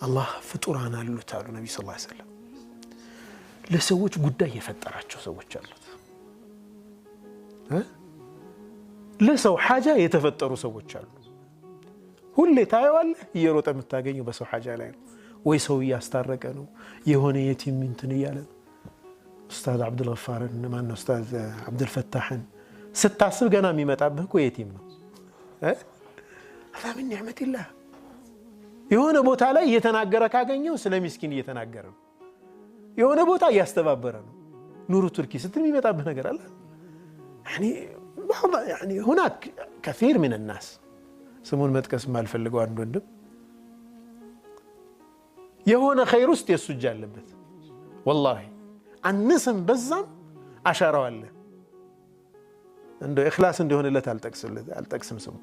አላህ ፍጡራን አሉት አሉ ነብዩ ሰለላሁ ዐለይሂ ወሰለም ለሰዎች ጉዳይ የፈጠራቸው ሰዎች አሉት ለሰው ሐጃ የተፈጠሩ ሰዎች አሉ ሁሌ ታየዋለህ እየሮጠ የምታገኘው በሰው ሐጃ ላይ ነው ወይ ሰው ያስታረቀ ነው የሆነ የቲም እንትን ይያለ ኡስታዝ አብዱል ገፋር ማን ኡስታዝ አብዱል ፈታህን ስታስብ ገና የሚመጣብህ እኮ የቲም ነው አላህ ኒዕመቲላህ የሆነ ቦታ ላይ እየተናገረ ካገኘው ስለ ምስኪን እየተናገረ ነው የሆነ ቦታ ያስተባበረ ነው ኑሩ ቱርኪ ስትል የሚመጣብህ ነገር አለ يعني هناك كثير من الناس سمون متكس ማልፈልገው አንድ ወንድም የሆነ ኸይር ውስጥ የሱጅ አለበት والله አንስም በዛም አሻራው አለ እንደ ኢኽላስ እንደሆነለት አልጠቅስም ስሙ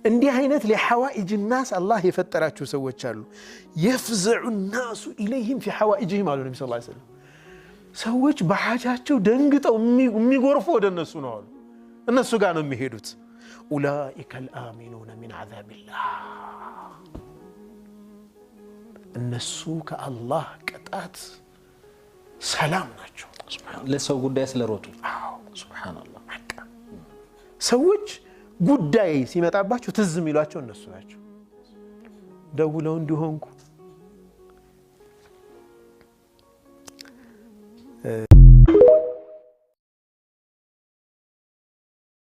እንዲህ አይነት ለሐዋኢጅ الناس الله የፈጠራቸው ሰዎች አሉ يفزع الناس اليهم في حوائجهم አሉ ነብዩ ሰለላሁ ዐለይሂ ወሰለም ሰዎች በሐጃቸው ደንግጠው የሚጎርፉ ወደ እነሱ ነው አሉ እነሱ ጋር ነው የሚሄዱት ኡላኢከ አልአሚኑነ ሚን ዐዛቢላህ እነሱ ከአላህ ቅጣት ሰላም ናቸው ለሰው ጉዳይ ስለሮጡ ሱብሃንአላህ ሰዎች ጉዳይ ሲመጣባቸው ትዝ የሚሏቸው እነሱ ናቸው ደውለው እንዲሆንኩ